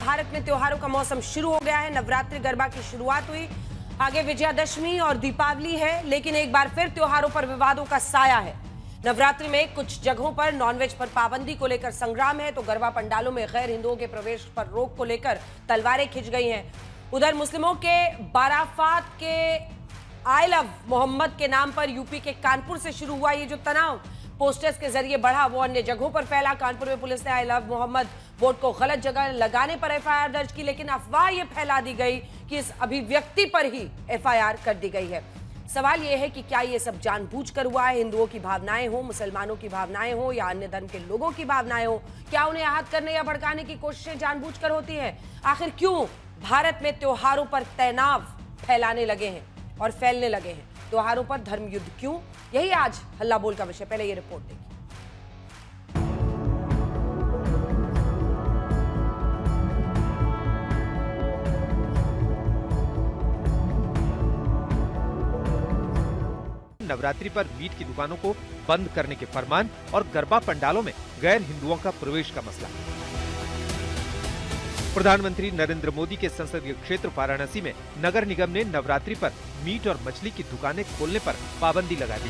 भारत में त्योहारों का मौसम शुरू हो गया है। नवरात्रि गरबा की शुरुआत हुई, आगे विजयादशमी और दीपावली है, लेकिन एक बार फिर त्योहारों पर विवादों का साया है। नवरात्रि में कुछ जगहों पर नॉनवेज पर पाबंदी को लेकर संग्राम है, तो गरबा पंडालों में गैर हिंदुओं के प्रवेश पर रोक को लेकर तलवारें खिंच गई हैं। उधर मुस्लिमों के बाराफात के आई लव मोहम्मद के नाम पर यूपी के कानपुर से शुरू हुआ ये जो तनाव पोस्टर्स के जरिए बढ़ा, वो अन्य जगहों पर फैला। कानपुर में पुलिस ने आई लव मोहम्मद बोर्ड को गलत जगह लगाने पर एफआईआर दर्ज की, लेकिन अफवाह ये फैला दी गई कि इस अभिव्यक्ति पर ही एफआईआर कर दी गई है। सवाल यह है कि क्या ये सब जानबूझकर हुआ है? हिंदुओं की भावनाएं हो, मुसलमानों की भावनाएं हो या अन्य धर्म के लोगों की भावनाएं हो, क्या उन्हें आहत करने या भड़काने की कोशिशें जानबूझकर होती हैं? आखिर क्यों भारत में त्योहारों पर तनाव फैलाने लगे हैं और फैलने लगे हैं? त्योहारों पर धर्म युद्ध क्यों? यही आज हल्ला बोल का विषय। पहले ये रिपोर्ट देखिए। नवरात्रि पर मीट की दुकानों को बंद करने के फरमान और गरबा पंडालों में गैर हिंदुओं का प्रवेश का मसला। प्रधानमंत्री नरेंद्र मोदी के संसदीय क्षेत्र वाराणसी में नगर निगम ने नवरात्रि पर मीट और मछली की दुकानें खोलने पर पाबंदी लगा दी।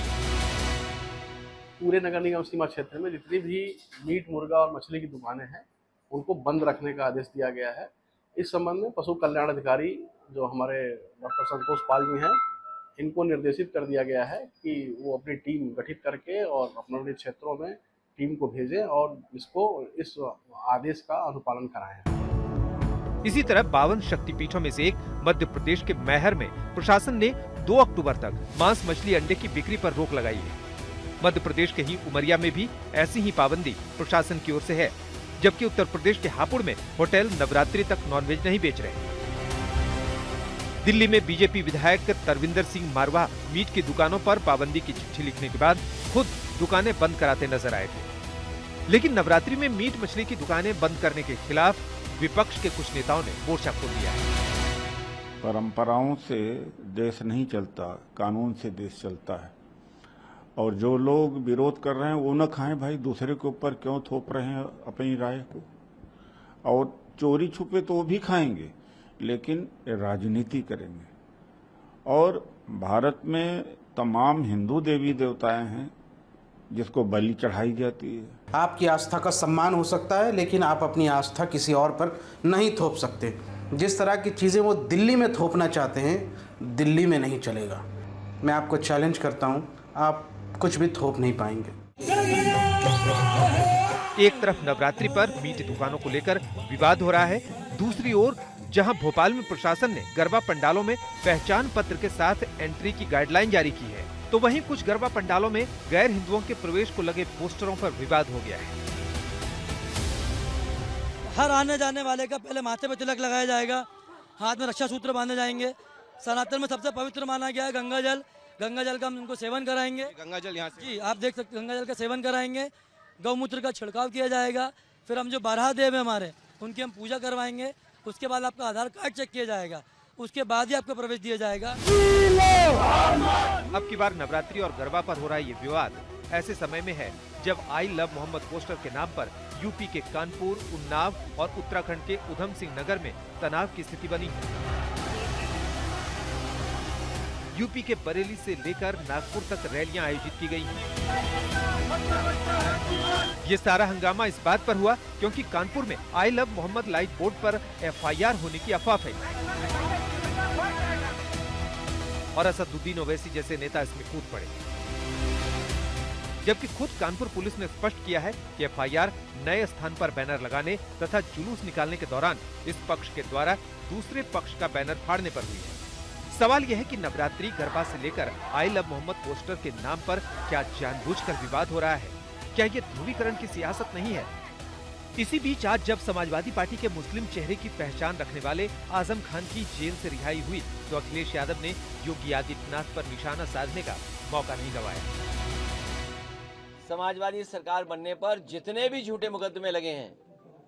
पूरे नगर निगम सीमा क्षेत्र में जितनी भी मीट, मुर्गा और मछली की दुकानें हैं, उनको बंद रखने का आदेश दिया गया है। इस संबंध में पशु कल्याण अधिकारी जो हमारे डॉक्टर संतोष पाल जी हैं, इनको निर्देशित कर दिया गया है कि वो अपनी टीम गठित करके और अपने क्षेत्रों में टीम को भेजें और इस आदेश का अनुपालन कराएं। इसी तरह 52 शक्तिपीठों में से एक मध्य प्रदेश के मैहर में प्रशासन ने 2 अक्टूबर तक मांस, मछली, अंडे की बिक्री पर रोक लगाई है। मध्य प्रदेश के ही उमरिया में भी ऐसी ही पाबंदी प्रशासन की ओर से है, जबकि उत्तर प्रदेश के हापुड़ में होटल नवरात्रि तक नॉनवेज नहीं बेच रहे। दिल्ली में बीजेपी विधायक तरविंदर सिंह मारवाह मीट की दुकानों पर पाबंदी की चिट्ठी लिखने के बाद खुद दुकानें बंद कराते नजर आए थे। लेकिन नवरात्रि में मीट, मछली की दुकानें बंद करने के खिलाफ विपक्ष के कुछ नेताओं ने मोर्चा खोल दिया है। परंपराओं से देश नहीं चलता, कानून से देश चलता है। और जो लोग विरोध कर रहे हैं वो न खाएं भाई, दूसरे के ऊपर क्यों थोप रहे हैं अपनी राय को। और चोरी छुपे तो वो भी खाएंगे, लेकिन राजनीति करेंगे। और भारत में तमाम हिंदू देवी देवताएं हैं जिसको बलि चढ़ाई जाती है। आपकी आस्था का सम्मान हो सकता है, लेकिन आप अपनी आस्था किसी और पर नहीं थोप सकते। जिस तरह की चीज़ें वो दिल्ली में थोपना चाहते हैं, दिल्ली में नहीं चलेगा। मैं आपको चैलेंज करता हूं, आप कुछ भी थोप नहीं पाएंगे। एक तरफ नवरात्रि पर मीट दुकानों को लेकर विवाद हो रहा है, दूसरी ओर जहां भोपाल में प्रशासन ने गरबा पंडालों में पहचान पत्र के साथ एंट्री की गाइडलाइन जारी की है, तो वहीं कुछ गरबा पंडालों में गैर हिंदुओं के प्रवेश को लगे पोस्टरों पर विवाद हो गया है। हर आने जाने वाले का पहले माथे पे तिलक लगाया जाएगा, हाथ में रक्षा सूत्र बांधे जाएंगे। सनातन में सबसे पवित्र माना गया है गंगा जल। गंगा जल का हम उनको सेवन कराएंगे। गंगा जल यहाँ से जी आप देख सकते, गंगा जल का सेवन कराएंगे। गौमूत्र का छिड़काव किया जाएगा। फिर हम जो बारह देव है हमारे, उनकी हम पूजा करवाएंगे। उसके बाद आपका आधार कार्ड चेक किया जाएगा, उसके बाद ही आपको प्रवेश दिया जाएगा। अब की बार नवरात्रि और गरबा पर हो रहा ये विवाद ऐसे समय में है जब आई लव मोहम्मद पोस्टर के नाम पर यूपी के कानपुर, उन्नाव और उत्तराखंड के उधम सिंह नगर में तनाव की स्थिति बनी है। यूपी के बरेली से लेकर नागपुर तक रैलियां आयोजित की गई हैं। ये सारा हंगामा इस बात पर हुआ क्योंकि कानपुर में I love Mohammad light board पर एफआईआर होने की अफवाह फैली और असदुद्दीन ओवैसी जैसे नेता इसमें कूद पड़े, जबकि खुद कानपुर पुलिस ने स्पष्ट किया है कि एफआईआर नए स्थान पर बैनर लगाने तथा जुलूस निकालने के दौरान इस पक्ष के द्वारा दूसरे पक्ष का बैनर फाड़ने पर हुई है। सवाल यह है कि नवरात्रि गरबा से लेकर आई लव मोहम्मद पोस्टर के नाम पर क्या जानबूझकर विवाद हो रहा है? क्या ये ध्रुवीकरण की सियासत नहीं है? इसी बीच आज जब समाजवादी पार्टी के मुस्लिम चेहरे की पहचान रखने वाले आजम खान की जेल से रिहाई हुई, तो अखिलेश यादव ने योगी आदित्यनाथ पर निशाना साधने का मौका नहीं गंवाया। समाजवादी सरकार बनने पर जितने भी झूठे मुकदमे लगे हैं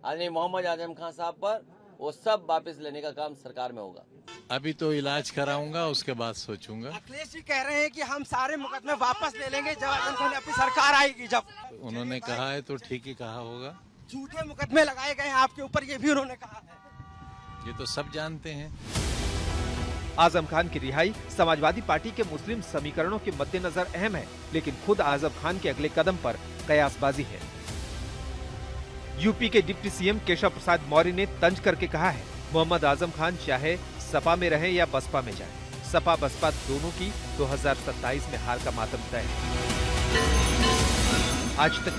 आदरणीय मोहम्मद आजम खान साहब पर, वो सब वापस लेने का काम सरकार में होगा। अभी तो इलाज कराऊंगा, उसके बाद सोचूंगा। अखिलेश जी कह रहे हैं कि हम सारे मुकदमे वापस ले लेंगे जब अपनी सरकार आएगी। जब उन्होंने कहा है तो ठीक ही कहा होगा। झूठे मुकदमे लगाए गए हैं आपके ऊपर, ये भी उन्होंने कहा है। ये तो सब जानते हैं। आजम खान की रिहाई समाजवादी पार्टी के मुस्लिम समीकरणों के मद्देनजर अहम है, लेकिन खुद आजम खान के अगले कदम पर कयासबाजी है। यूपी के डिप्टी सीएम केशव प्रसाद मौर्य ने तंज करके कहा है, मोहम्मद आजम खान चाहे सपा में रहें या बसपा में जाएं, सपा बसपा दोनों की 2027 में हार का मातम तय है। आज तक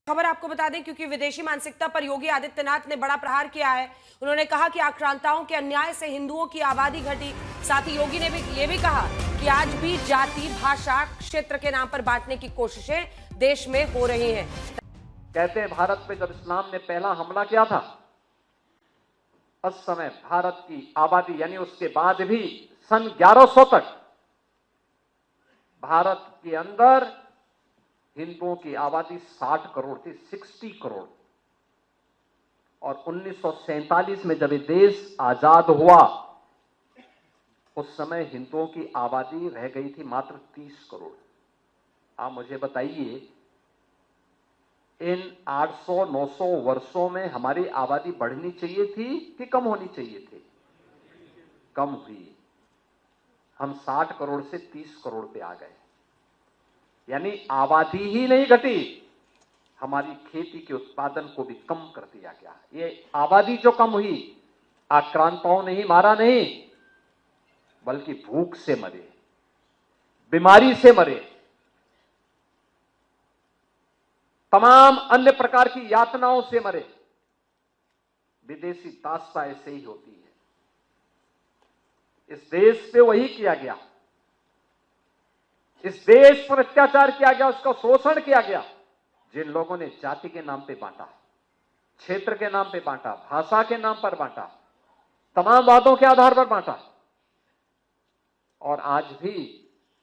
खबर आपको बता दें, क्योंकि विदेशी मानसिकता पर योगी आदित्यनाथ ने बड़ा प्रहार किया है। उन्होंने कहा कि आक्रांताओं के अन्याय से हिंदुओं की आबादी घटी। साथ ही योगी ने ये भी कहा कि आज भी जाति, भाषा, क्षेत्र के नाम पर बांटने की कोशिशें देश में हो रही हैं। कहते हैं भारत पे जब इस्लाम ने पहला हमला किया था, उस समय भारत की आबादी यानी उसके बाद भी सन 1100 तक भारत के अंदर हिंदुओं की आबादी 60 करोड़ थी, 60 करोड़। और 1947 में जब ये देश आजाद हुआ, उस समय हिंदुओं की आबादी रह गई थी मात्र 30 करोड़। आप मुझे बताइए, इन 800-900 वर्षों में हमारी आबादी बढ़नी चाहिए थी कि कम होनी चाहिए थी? कम हुई। हम 60 करोड़ से 30 करोड़ पे आ गए, यानी आबादी ही नहीं घटी, हमारी खेती के उत्पादन को भी कम कर दिया गया। ये आबादी जो कम हुई, आक्रांताओं ने ही मारा नहीं, बल्कि भूख से मरे, बीमारी से मरे, तमाम अन्य प्रकार की यातनाओं से मरे। विदेशी दास्ता ऐसे ही होती है। इस देश पे वही किया गया, इस देश पर अत्याचार किया गया, उसका शोषण किया गया। जिन लोगों ने जाति के नाम पे बांटा, क्षेत्र के नाम पे बांटा, भाषा के नाम पर बांटा, तमाम वादों के आधार पर बांटा, और आज भी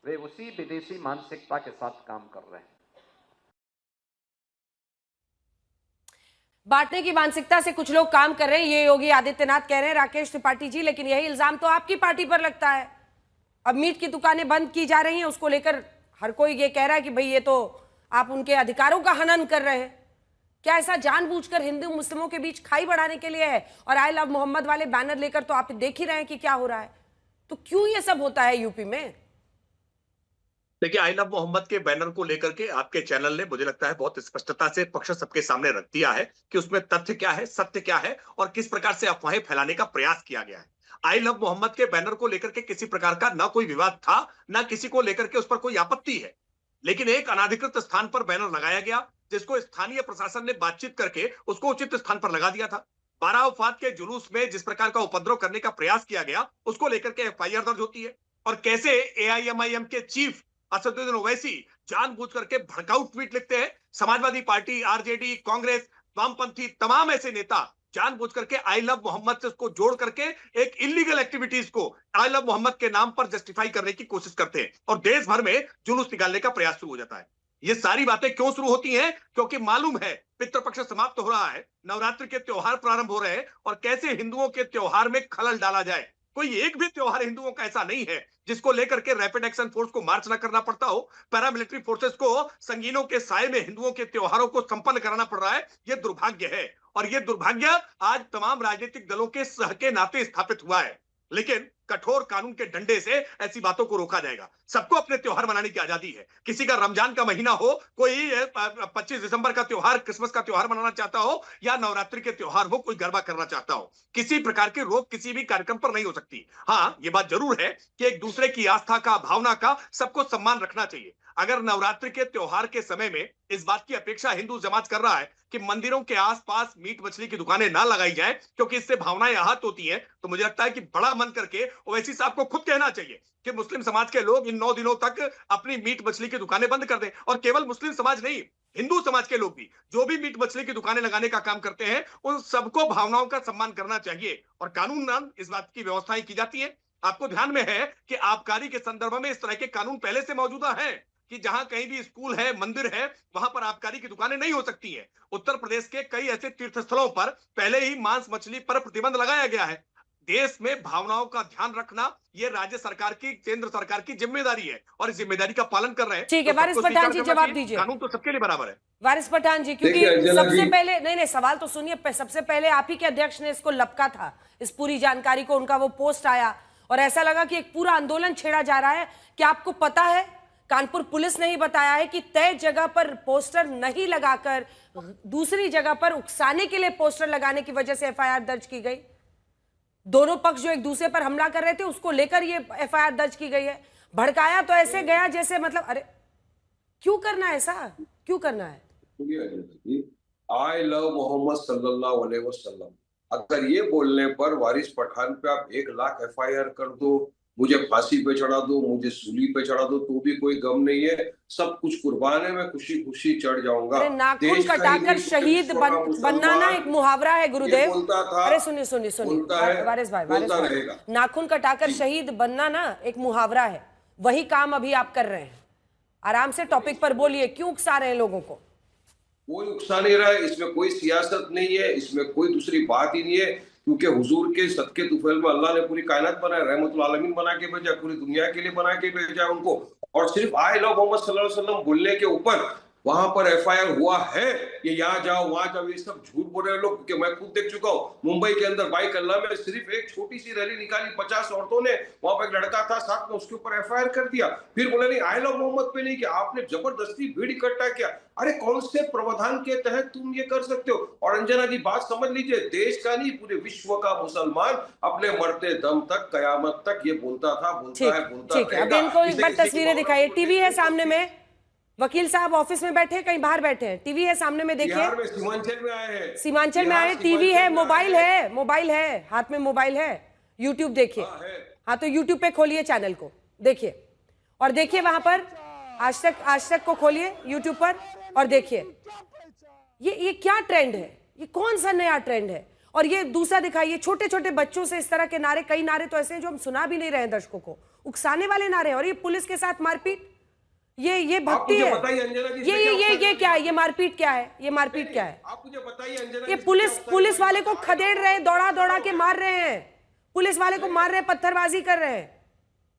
वे उसी विदेशी मानसिकता के साथ काम कर रहे हैं। बांटने की मानसिकता से कुछ लोग काम कर रहे हैं, ये योगी आदित्यनाथ कह रहे हैं, राकेश त्रिपाठी जी। लेकिन यही इल्जाम तो आपकी पार्टी पर लगता है। अब मीट की दुकानें बंद की जा रही हैं, उसको लेकर हर कोई ये कह रहा है कि भाई ये तो आप उनके अधिकारों का हनन कर रहे हैं। क्या ऐसा जानबूझकर हिंदू मुस्लिमों के बीच खाई बढ़ाने के लिए है? और आई लव मोहम्मद वाले बैनर लेकर तो आप देख ही रहे हैं कि क्या हो रहा है। तो क्यों ये सब होता है यूपी में? देखिए, आई लव मोहम्मद के बैनर को लेकर के आपके चैनल ने, मुझे लगता है, बहुत स्पष्टता से पक्ष सबके सामने रख दिया है कि उसमें तथ्य क्या है, सत्य क्या है और किस प्रकार से अफवाहें फैलाने का प्रयास किया गया है। आई लव मोहम्मद के बैनर को लेकर के किसी प्रकार का ना कोई विवाद था, ना किसी को लेकर के उस पर कोई आपत्ति है। लेकिन एक अनाधिकृत स्थान पर बैनर लगाया गया, जिसको स्थानीय प्रशासन ने बातचीत करके उसको उचित स्थान पर लगा दिया था। बारह वफात के जुलूस में जिस प्रकार का उपद्रव करने का प्रयास किया गया, उसको लेकर के एफआईआर दर्ज होती है। और कैसे एआईएमआईएम के चीफ असदुद्दीन ओवैसी जानबूझ करके भड़काऊ ट्वीट लिखते हैं। समाजवादी पार्टी, आरजेडी, कांग्रेस, वामपंथी, तमाम ऐसे नेता जानबूझ करके आई लव मोहम्मद से उसको जोड़ करके एक इलीगल एक्टिविटीज को आई लव मोहम्मद के नाम पर जस्टिफाई करने की कोशिश करते हैं और देश भर में जुलूस निकालने का प्रयास शुरू हो जाता है। ये सारी बातें क्यों शुरू होती हैं? क्योंकि मालूम है पितृपक्ष समाप्त हो रहा है, नवरात्रि के त्योहार प्रारंभ हो रहे हैं और कैसे हिंदुओं के त्योहार में खलल डाला जाए। कोई एक भी त्योहार हिंदुओं का ऐसा नहीं है जिसको लेकर के रैपिड एक्शन फोर्स को मार्च ना करना पड़ता हो, पैरामिलिट्री फोर्सेस को संगीनों के साए में हिंदुओं के त्योहारों को संपन्न कराना पड़ रहा है। यह दुर्भाग्य है और यह दुर्भाग्य आज तमाम राजनीतिक दलों के सह के नाते स्थापित हुआ है। लेकिन कठोर कानून के डंडे से ऐसी बातों को रोका जाएगा। सबको अपने त्योहार मनाने की आजादी है। किसी का रमजान का महीना हो, कोई 25 दिसंबर का त्योहार, क्रिसमस का त्योहार मनाना चाहता हो या नवरात्रि के त्योहार हो, कोई गरबा करना चाहता हो, किसी प्रकार की रोक किसी भी कार्यक्रम पर नहीं हो सकती। हाँ, ये बात जरूर है कि एक दूसरे की आस्था का, भावना का सबको सम्मान रखना चाहिए। अगर नवरात्रि के त्योहार के समय में इस बात की अपेक्षा हिंदू समाज कर रहा है कि मंदिरों के आसपास मीट मछली की दुकानें ना लगाई जाए क्योंकि इससे भावनाएं आहत होती हैं, तो मुझे लगता है कि बड़ा मन करके ओवैसी साहब को खुद कहना चाहिए कि मुस्लिम समाज के लोग इन 9 दिनों तक अपनी मीट मछली की दुकानें बंद कर दें। और केवल मुस्लिम समाज नहीं, हिंदू समाज के लोग भी जो भी मीट मछली की दुकानें लगाने का काम करते हैं, उन सबको भावनाओं का सम्मान करना चाहिए और कानून इस बात की व्यवस्थाएं की जाती है। आपको ध्यान में है कि आबकारी के संदर्भ में इस तरह के कानून पहले से मौजूदा है कि जहां कहीं भी स्कूल है, मंदिर है, वहां पर आबकारी की दुकानें नहीं हो सकती है। उत्तर प्रदेश के कई ऐसे तीर्थ स्थलों पर पहले ही मांस मछली पर प्रतिबंध लगाया गया है। देश में भावनाओं का ध्यान रखना ये राज्य सरकार की, केंद्र सरकार की जिम्मेदारी है और इस जिम्मेदारी का पालन कर रहे हैं। ठीक है, वारिस पठान जी जवाब दीजिए। कानून तो सबके लिए बराबर है। वारिस पठान जी, क्योंकि सबसे पहले नहीं सवाल तो सुनिए, सबसे पहले आप ही के अध्यक्ष ने इसको लपका था, इस पूरी जानकारी को, उनका वो पोस्ट आया और ऐसा लगा कि एक पूरा आंदोलन छेड़ा जा रहा है। क्या आपको पता है, कानपुर पुलिस ने ही बताया है कि तय जगह पर पोस्टर नहीं लगाकर दूसरी जगह पर उकसाने के लिए पोस्टर लगाने की वजह से एफआईआर दर्ज की गई। दोनों पक्ष जो एक दूसरे पर हमला कर रहे थे उसको लेकर ये एफआईआर दर्ज की गई है। भड़काया तो ऐसे गया जैसे मतलब, अरे क्यों करना है ऐसा, क्यों करना है? आई लव मोहम्मद सल्लल्लाहु अलैहि वसल्लम, अगर ये बोलने पर वारिस पठान पे आप 1 लाख एफआईआर कर दो, मुझे फांसी पे चढ़ा दो, मुझे सूली पे चढ़ा दो, तो भी कोई गम नहीं है। सब कुछ कुर्बान है, मैं खुशी खुशी चढ़ जाऊंगा। नाखून कटाकर शहीद बनना ना एक मुहावरा है गुरुदेव। अरे सुनिए वारिस भाई, नाखून कटाकर शहीद बनना ना एक मुहावरा है, वही काम अभी आप कर रहे हैं। आराम से टॉपिक पर बोलिए, क्यों उकसा रहे हैं लोगों को? कोई उकसा नहीं रहा है, इसमें कोई सियासत नहीं है, इसमें कोई दूसरी बात ही नहीं है, क्योंकि हुजूर के सदके तुफैल में अल्लाह ने पूरी कायनात बनाया, रहमतुल आलमीन बना के भेजा, पूरी दुनिया के लिए बना के भेजा उनको। और सिर्फ आई लव मोहम्मद सल्लल्लाहु अलैहि वसल्लम बोलने के ऊपर वहां पर एफआईआर हुआ है, ये यहाँ जाओ वहां जाओ, ये सब झूठ बोल रहे लोग। क्योंकि मैं खुद देख चुका हूँ, मुंबई के अंदर बाइक अल्लाह में सिर्फ एक छोटी सी रैली निकाली, 50 औरतों ने, वहां पर एक लड़का था साथ में, उसके ऊपर एफआईआर कर दिया। फिर बोले नहीं आई लव मोहम्मद पे नहीं किया, आपने जबरदस्ती भीड़ इकट्ठा किया। अरे कौन से प्रावधान के तहत तुम ये कर सकते हो? और अंजना जी बात समझ लीजिए, देश का नहीं पूरे विश्व का मुसलमान अपने मरते दम तक, कयामत तक ये बोलता था, बोलता है, बोलता रहेगा। अब इनको एक बार तस्वीरें दिखाइए, टीवी है सामने में, वकील साहब ऑफिस में बैठे कहीं बाहर बैठे हैं, टीवी है सामने में, देखिए सीमांचल में आए हैं, सीमांचल में आए, टीवी है, मोबाइल है हाथ में, मोबाइल है, यूट्यूब देखिए। हाँ तो यूट्यूब पे खोलिए चैनल को, देखिए और देखिए वहां पर आज तक को खोलिए यूट्यूब पर और देखिए ये क्या ट्रेंड है, ये कौन सा नया ट्रेंड है। और ये दूसरा दिखाइए, छोटे छोटे बच्चों से इस तरह के नारे, कई नारे तो ऐसे हैं जो हम सुना भी नहीं रहे हैं दर्शकों को, उकसाने वाले नारे, और ये पुलिस के साथ मारपीट, ये भक्ति है, ये क्या है, ये मारपीट क्या है, ये मारपीट क्या है? आप मुझे बताइए अंजना, ये पुलिस वाले को खदेड़ रहे हैं, दौड़ा के मार रहे हैं, पुलिस वाले को मार रहे हैं, पत्थरबाजी कर रहे हैं।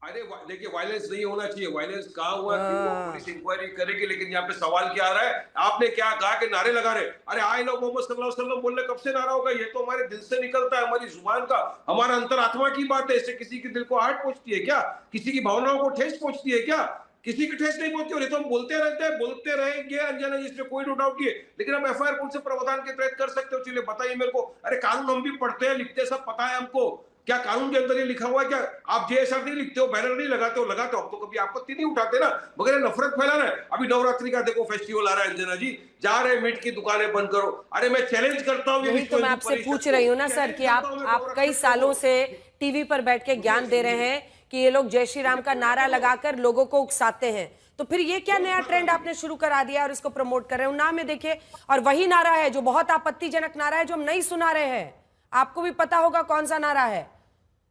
अरे देखिए, वायलेंस नहीं होना चाहिए, वायलेंस कहाँ हुआ, पुलिस इंक्वायरी करेगी। लेकिन यहाँ पे सवाल क्या आ रहा है, आपने क्या कहा कि नारे लगा रहे, अरे आई लव मोहम्मद सल्लल्लाहु अलैहि वसल्लम बोलने कब से नारा होगा? ये तो हमारे दिल से निकलता है, हमारी जुबान का, हमारा अंतरात्मा की बात है। इससे किसी के दिल को आहट पहुंचती है क्या? किसी की भावनाओं को ठेस पहुंचती है क्या? किसी की ठेस नहीं पहुंचती। और ये तो हम बोलते रहते हैं, बोलते रहेंगे अंजना जी, इसमें कोई नो डाउट नहीं है। लेकिन हम एफआईआर कौन से प्रावधान के तहत कर सकते हो? चलिए बताइए मेरे को। अरे कानून हम भी पढ़ते हैं, लिखते, सब पता है हमको। क्या कानून के अंदर ये लिखा हुआ है क्या? आप जेएसआर नहीं लिखते हो, बैनर नहीं लगाते हो, लगाते हो, अब तो कभी आपत्ति नहीं उठाते ना, मगर ये नफरत फैलाना है। अभी नवरात्रि का देखो फेस्टिवल आ रहा है अंजना जी, जा रहे मीट की दुकानें बंद करो। अरे मैं चैलेंज करता हूँ, यही तो मैं आपसे पूछ रही हूँ ना सर, कि आप कई सालों से टीवी पर बैठ के ज्ञान दे रहे हैं कि ये लोग जय श्री राम का नारा लगाकर लोगों को उकसाते हैं, तो फिर ये क्या नया ट्रेंड आपने शुरू करा दिया और इसको प्रमोट कर रहे हैं? उन्नाव में देखिए, और वही नारा है जो बहुत आपत्तिजनक नारा है, जो हम नहीं सुना रहे हैं, आपको भी पता होगा कौन सा नारा है।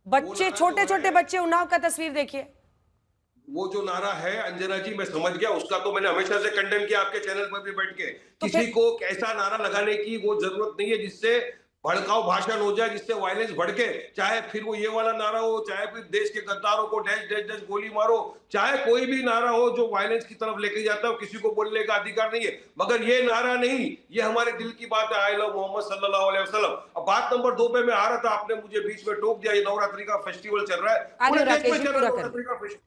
बच्चे, छोटे छोटे बच्चे, उन्नाव का तस्वीर देखिए, वो जो नारा है अंजना जी, मैं समझ गया, उसका तो मैंने हमेशा से कंडेम किया आपके चैनल पर भी बैठ के। किसी को ऐसा नारा लगाने की वो जरूरत नहीं है जिससे भड़काऊ भाषण हो जाए, जिससे वायलेंस भड़के। चाहे फिर वो ये वाला नारा हो, चाहे फिर देश के गद्दारों को डैश डैश डैश गोली मारो, चाहे कोई भी नारा हो जो वायलेंस की तरफ लेके जाता है, किसी को बोलने का अधिकार नहीं है। मगर ये नारा नहीं, ये हमारे दिल की बात है, आई लव मोहम्मद सल्लल्लाहु अलैहि वसल्लम। अब बात नंबर 2 पे मैं आ रहा था, आपने मुझे बीच में टोक दिया। ये नवरात्रि का फेस्टिवल चल रहा है, पूरे देश में चल रहा है,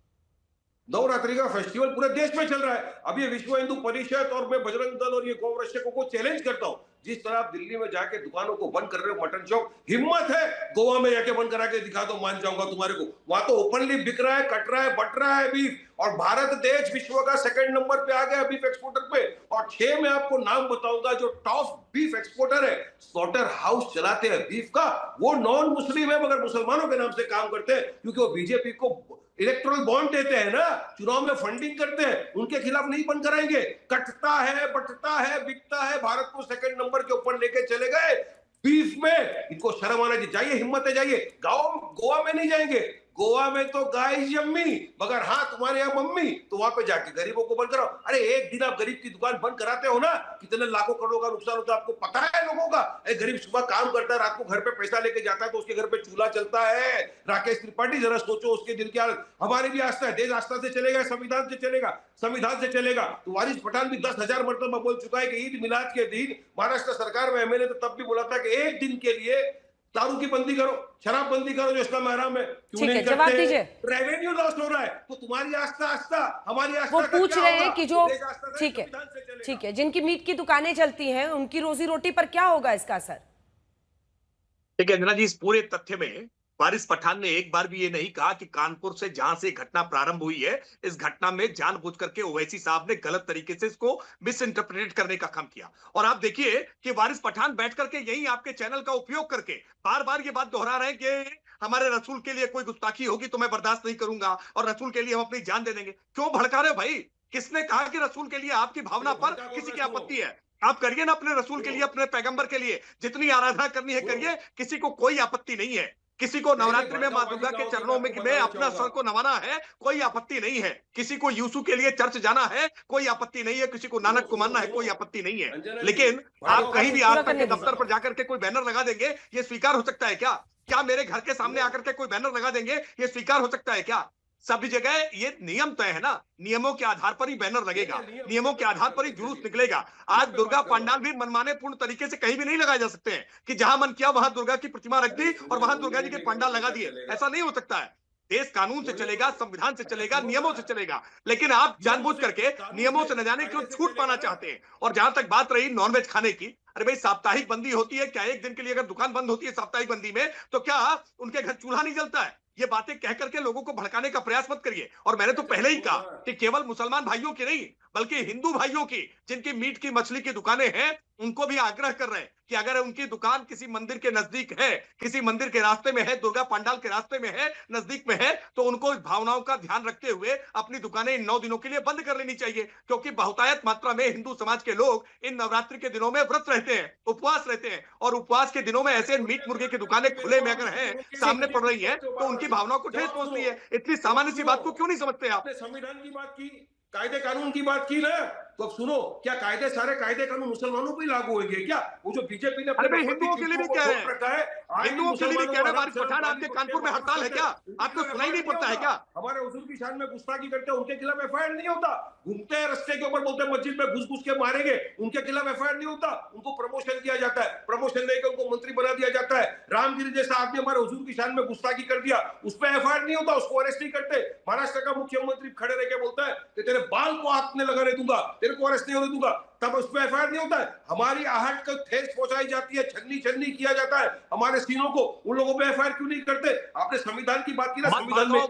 नवरात्रि का फेस्टिवल पूरे देश में चल रहा है। अब ये विश्व हिंदू परिषद और मैं बजरंग दल और ये गौरक्षकों को चैलेंज करता हूं, जिस तरह आप दिल्ली में जाके दुकानों को बंद कर रहे हो, मटन चौक, हिम्मत है गोवा में जाके बंद करा के दिखा दो, मान जाऊंगा तुम्हारे को। वहां तो ओपनली बिक रहा है, कट रहा है, बट रहा है बीफ। और भारत देश विश्व का 2nd नंबर पे आ गया बीफ एक्सपोर्टर पे। और 6 में आपको नाम बताऊंगा जो टॉप बीफ एक्सपोर्टर है, स्लॉटर हाउस चलाते हैं बीफ का, वो नॉन मुस्लिम है मगर मुसलमानों के नाम से काम करते हैं, क्योंकि वो बीजेपी को इलेक्टोरल बॉन्ड देते हैं ना, चुनाव में फंडिंग करते हैं, उनके खिलाफ नहीं बंद कराएंगे। कटता है, बटता है, बिकता है, भारत को 2nd नंबर के ऊपर लेके चले गए बीफ में। इनको शर्म आना चाहिए, हिम्मत है, जाइए। गांव गोवा में नहीं जाएंगे, गोवा में तो गाय जम्मी, मगर हाँ तुम्हारे यहाँ मम्मी, तो वहां पे जाके गरीबों को बंद कराओ। अरे एक दिन आप गरीब की दुकान बंद कराते हो ना, कितने लाखों करोड़ों का नुकसान होता है आपको पता है लोगों का। गरीब सुबह काम करता है, रात को घर पे पैसा लेके जाता है, तो उसके घर पे चूल्हा चलता है। राकेश त्रिपाठी जरा सोचो उसके दिल की हालत। हमारी भी आस्था है, देश आस्था से चलेगा, संविधान से चलेगा, संविधान से चलेगा। तो वारिस पठान भी 10,000 मरतबा बोल चुका है कि ईद मिलाद के दिन महाराष्ट्र सरकार में मैंने तो तब भी बोला था कि एक दिन के लिए दारू की बंदी करो, शराब बंदी करो, जो इस्लाम हराम है। क्यों नहीं जवाब दीजिए। रेवेन्यू लॉस हो रहा है, तो तुम्हारी आस्था हमारी आस्था वो पूछ रहे हैं कि जो ठीक है जिनकी मीट की दुकानें चलती हैं उनकी रोजी रोटी पर क्या होगा इसका असर? ठीक है अंजना जी, इस पूरे तथ्य में वारिस पठान ने एक बार भी ये नहीं कहा कि कानपुर से जहां से घटना प्रारंभ हुई है, इस घटना में जानबूझ करके ओवैसी साहब ने गलत तरीके से इसको मिस इंटरप्रेट करने का काम किया। और आप देखिए कि वारिस पठान बैठ करके यही आपके चैनल का उपयोग करके बार बार ये बात दोहरा रहे हैं कि हमारे रसूल के लिए कोई गुस्ताखी होगी तो मैं बर्दाश्त नहीं करूंगा और रसूल के लिए हम अपनी जान दे देंगे। क्यों भड़का रहे हो भाई? किसने कहा कि रसूल के लिए आपकी भावना पर किसी की आपत्ति है? आप करिए ना अपने रसूल के लिए, अपने पैगंबर के लिए जितनी आराधना करनी है करिए, किसी को कोई आपत्ति नहीं है। किसी को नवरात्रि में मां दुर्गा के चरणों में अपना सर को नवाना है, कोई आपत्ति नहीं है। किसी को यीशु के लिए चर्च जाना है, कोई आपत्ति नहीं है। किसी को नानक को मानना है, कोई आपत्ति नहीं है। लेकिन आप कहीं भी आस्था के दफ्तर पर जाकर के कोई बैनर लगा देंगे, ये स्वीकार हो सकता है क्या? क्या मेरे घर के सामने आकर के कोई बैनर लगा देंगे, ये स्वीकार हो सकता है क्या? सभी जगह ये नियम तय है ना, नियमों के आधार पर ही बैनर लगेगा, नियमों के आधार पर ही जुलूस निकलेगा। आज दुर्गा पंडाल भी मनमाने पूर्ण तरीके से कहीं भी नहीं लगाए जा सकते हैं कि जहां मन किया वहां दुर्गा की प्रतिमा रख दी और वहां दुर्गा जी के पंडाल लगा दिए। ऐसा नहीं हो सकता है। देश कानून से चलेगा, संविधान से चलेगा, नियमों से चलेगा। लेकिन आप जानबूझ करके नियमों से न जाने क्यों छूट पाना चाहते हैं। और जहां तक बात रही नॉनवेज खाने की, अरे भाई साप्ताहिक बंदी होती है क्या? एक दिन के लिए अगर दुकान बंद होती है साप्ताहिक बंदी में, तो क्या उनके घर चूल्हा नहीं जलता है? ये बातें कह करके लोगों को भड़काने का प्रयास मत करिए। और मैंने तो पहले ही कहा कि केवल मुसलमान भाइयों की नहीं बल्कि हिंदू भाइयों की, जिनकी मीट की मछली की दुकानें हैं, उनको भी आग्रह कर रहे हैं कि अगर उनकी दुकान किसी मंदिर के नजदीक है, किसी मंदिर के रास्ते में है, दुर्गा पंडाल के रास्ते में है, नजदीक में है, तो उनको इस भावनाओं का ध्यान रखते हुए अपनी दुकानें इन 9 दिनों के लिए बंद कर लेनी चाहिए। क्योंकि बहुतायत मात्रा में हिंदू समाज के लोग इन नवरात्रि के दिनों में व्रत रहते हैं, उपवास रहते हैं, और उपवास के दिनों में ऐसे मीट मुर्गे की दुकानें खुले में अगर हैं, सामने पड़ रही है, तो उनकी भावनाओं को ठेस पहुंचती है। इतनी सामान्य सी बात को क्यों नहीं समझते आप? संविधान की बात की, कायदे कानून की बात की ना, तो अब सुनो, क्या सारे कायदे कानून मुसलमानों पर ही लागू होंगे क्या? वो जो बीजेपी ने हिंदुओं के लिए भी कह रहे हैं, हिंदुओं के लिए भी कह रहे हैं। वारिस पठान आपके कानपुर में हड़ताल है क्या? आपको सुनाई नहीं पड़ता है क्या? हमारे हुजूर की शान में गुस्ताखी करते हैं, उनके खिलाफ एफआईआर नहीं होता। घूमते हैं रस्ते के ऊपर, बोलते हैं मस्जिद में घुस के मारेंगे, उनके खिलाफ एफआईआर नहीं होता। उनको प्रमोशन किया जाता है, प्रमोशन लेकर उनको मंत्री बना दिया जाता है। रामगिरी जैसा आदमी हमारे हुजूर की शान में गुस्ताखी कर दिया, उस पर एफआईआर नहीं होता, उसको अरेस्ट नहीं करते। महाराष्ट्र का मुख्यमंत्री खड़े रह के बोलता है कि तेरे बाल को हाथ में लगाने दूंगा, तेरे को अरेस्ट नहीं होने दूंगा, तब उस पर एफआईआर नहीं होता है। हमारी आहट को ठेस पहुंचाई जाती है, छन्नी किया जाता है हमारे सीनों को, उन लोगों पे एफआईआर क्यों नहीं करते? आपने संविधान की बात की ना, संविधान में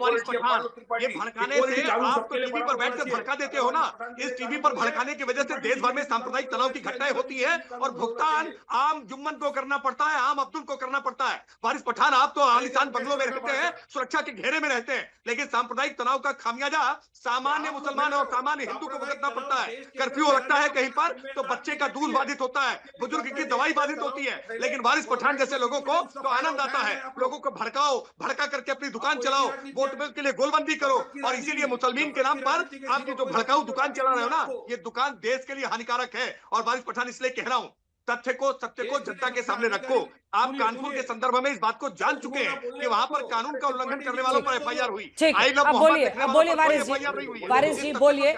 ये भड़काने से आप तो टीवी पर बैठकर भड़का देते हो ना। इस टीवी पर भड़काने की वजह से देश भर में सांप्रदायिक तनाव की घटनाएं होती है और भुगतान आम जुम्मन को करना पड़ता है, आम अब्दुल को करना पड़ता है। वारिस पठान आप तो आलीशान बंगलों में रहते हैं, सुरक्षा के घेरे में रहते हैं, लेकिन सांप्रदायिक तनाव का खामियाजा सामान्य मुसलमान और सामान्य हिंदू को भुगतना पड़ता है। कर्फ्यू लगता है कहीं पर तो बच्चे का दूध बाधित होता है, बुजुर्ग की दवाई बाधित होती है, लेकिन वारिस पठान जैसे लोगों को तो आनंद आता है। लोगों को भड़का करके अपनी दुकान चलाओ, वोट बैंक के लिए गोलबंदी करो, और इसीलिए मुसलमान के नाम पर आपकी जो भड़काऊ दुकान चला रहे हो ना, ये दुकान देश के लिए हानिकारक है। और वारिस पठान इसलिए कह रहा हूं, तथ्य को सत्य को जनता के सामने रखो। आप कानपुर के संदर्भ में इस बात को जान चुके हैं कि वहां पर कानून का उल्लंघन करने वालों पर एफआईआर हुई। अब बोलिए वारिस जी बोलिए।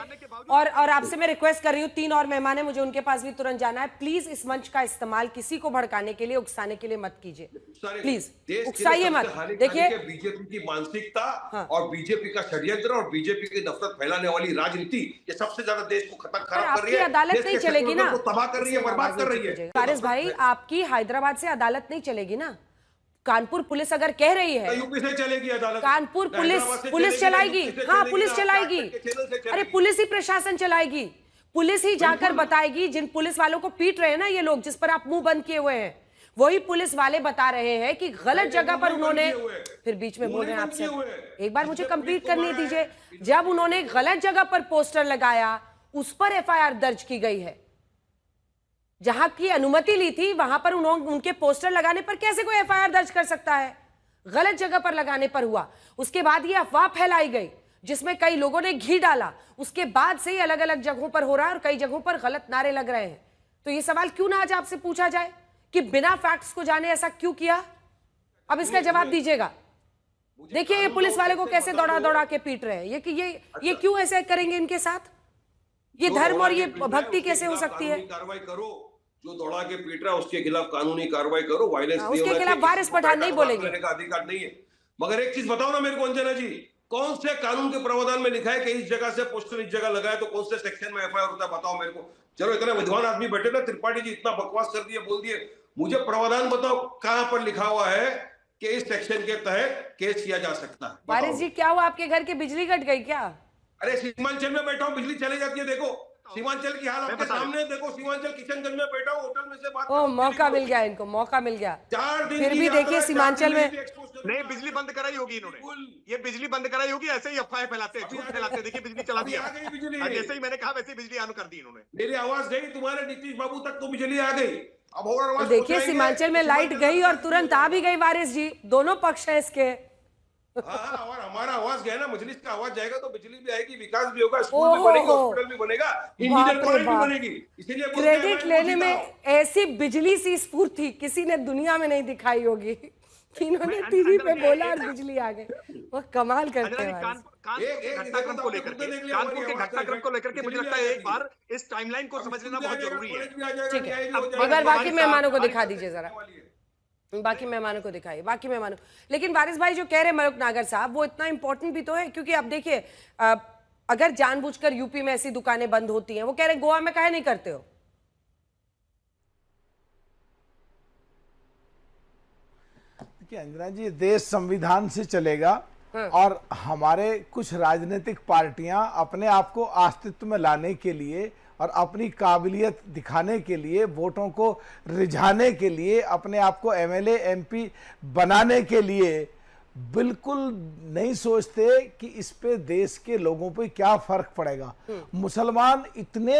और आपसे मैं रिक्वेस्ट कर रही हूँ, 3 और मेहमान है, मुझे उनके पास भी तुरंत जाना है। प्लीज इस मंच का इस्तेमाल किसी को भड़काने के लिए, उकसाने के लिए मत कीजिए, प्लीज उकसाइए मत। देखिए बीजेपी की मानसिकता और बीजेपी का षड्यंत्र और बीजेपी की नफरत फैलाने वाली राजनीति, ये सबसे ज्यादा देश को खराब कर रही है। अदालत नहीं चलेगी ना, तबाह कर रही है, बर्बाद कर रही है। वारिस भाई, आपकी हैदराबाद से अदालत नहीं चलेगी ना। कानपुर पुलिस अगर कह रही है, यूपी से चलेगी अदालत, कानपुर पुलिस चलाएगी। हाँ, पुलिस चलाएगी। अरे पुलिस ही प्रशासन चलाएगी, पुलिस ही जाकर बताएगी। जिन पुलिस वालों को पीट रहे हैं ना ये लोग, जिस पर आप मुंह बंद किए हुए हैं, वही पुलिस वाले बता रहे हैं कि गलत जगह पर उन्होंने, फिर बीच में बोल रहे हैं आपसे, एक बार मुझे कंप्लीट करने दीजिए। जब उन्होंने गलत जगह पर पोस्टर लगाया, उस पर एफआईआर दर्ज की गई है। जहां की अनुमति ली थी वहां पर उनके पोस्टर लगाने पर कैसे कोई एफआईआर दर्ज कर सकता है? गलत जगह पर लगाने पर हुआ। उसके बाद ये अफवाह फैलाई गई जिसमें कई लोगों ने घी डाला, उसके बाद से ही अलग अलग जगहों पर हो रहा है और कई जगहों पर गलत नारे लग रहे हैं। तो ये सवाल क्यों ना आज आपसे पूछा जाए कि बिना फैक्ट्स को जाने ऐसा क्यों किया? अब इसका जवाब दीजिएगा। देखिए ये पुलिस वाले को कैसे दौड़ा दौड़ा के पीट रहे हैं, ये कि ये क्यों ऐसे करेंगे इनके साथ? ये धर्म और ये भक्ति कैसे हो सकती है? कार्रवाई करो, जो दौड़ा के पीट रहा है उसके खिलाफ कानूनी कार्रवाई करो। वायलेंस उसके खिलाफ वारिस पठान नहीं बोलेंगे का अधिकार नहीं है। मगर एक चीज बताओ ना मेरे को अंजना जी, कौन से कानून के प्रावधान में लिखा है कि इस जगह से पोस्टर इस जगह लगाए तो कौन से सेक्शन में एफआईआर होता है? बताओ मेरे को। चलो इतने विद्वान आदमी बैठे ना, त्रिपाठी जी इतना बकवास कर दिए, बोल दिए, मुझे प्रावधान बताओ कहां पर लिखा हुआ है कि इस सेक्शन के तहत केस किया जा सकता है। वारिस जी क्या हुआ, आपके घर की बिजली कट गई क्या? अरे सीमांचल में बैठा हूँ, बिजली चली जाती है। देखो सीमांचल की हाल आपके सामने, देखो सीमांचल किशनगंज में बैठा हूँ, होटल में से बात। ओ मौका मिल गया इनको, मौका मिल गया। 4 दिन फिर भी देखिए सीमांचल में नहीं, बिजली बंद कराई होगी इन्होंने, ये बिजली बंद कराई होगी, ऐसे ही अफवाहें फैलाते हैं, झूठ फैलाते हैं। देखिए बिजली चला दिया, जैसे ही मैंने कहा वैसे ही बिजली ऑन कर दी इन्होंने। मेरी आवाज गई, तुम्हारे नीतीश बाबू तक तो बिजली आ गई। अब और आवाज देखिए सीमांचल में लाइट गई और तुरंत आ भी गई वारिस जी, दोनों पक्ष है इसके। हाँ, और हमारा आवाज गया ना, मजलिस का आवाज जाएगा तो बिजली भी आएगी, विकास भी होगा, स्कूल भी बनेगा, हॉस्पिटल भी बनेगा, इंजीनियर कॉलेज भी बनेगी। इसीलिए क्रेडिट लेने में ऐसी बिजली सी स्फूर्ति किसी ने दुनिया में नहीं दिखाई होगी कि इन्होंने टीवी पे बोला और बिजली आ गई। वो कमाल करते हैं। घटनाक्रम को लेकर के, कानपुर के घटनाक्रम को लेकर के मुझे लगता है एक बार इस टाइमलाइन को समझ लेना बहुत जरूरी है। ठीक है, एक बार बाकी मेहमानों को दिखा दीजिए जरा, बाकी मेहमानों को दिखाइए, बाकी मेहमानों। लेकिन वारिस भाई जो कह रहे हैं मलुक नागर साहब, वो इतना इंपॉर्टेंट भी तो है, क्योंकि अब देखिए अगर जानबूझकर यूपी में ऐसी दुकानें बंद होती हैं, वो कह रहे हैं गोवा में काहे नहीं करते हो? देखिए अंजना जी, देश संविधान से चलेगा और हमारे कुछ राजनीतिक पार्टियां अपने आप को अस्तित्व में लाने के लिए और अपनी काबिलियत दिखाने के लिए, वोटों को रिझाने के लिए, अपने आप को एमएलए एमपी बनाने के लिए बिल्कुल नहीं सोचते कि इस पे देश के लोगों पे क्या फर्क पड़ेगा। मुसलमान इतने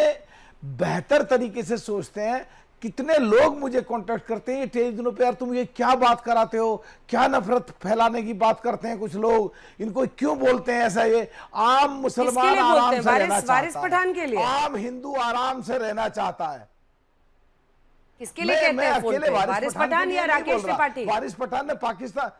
बेहतर तरीके से सोचते हैं। कितने लोग मुझे कांटेक्ट करते हैं टेलीविजन दिनों पे, यार तुम ये क्या बात कराते हो, क्या नफरत फैलाने की बात करते हैं कुछ लोग, इनको क्यों बोलते हैं ऐसा? ये आम मुसलमान आराम से रहना चाहता है, आम हिंदू आराम से रहना चाहता है। किसके लिए कहते हैं अकेले वारिस पठान या राकेश त्रिपाठी? वारिस पठान ने पाकिस्तान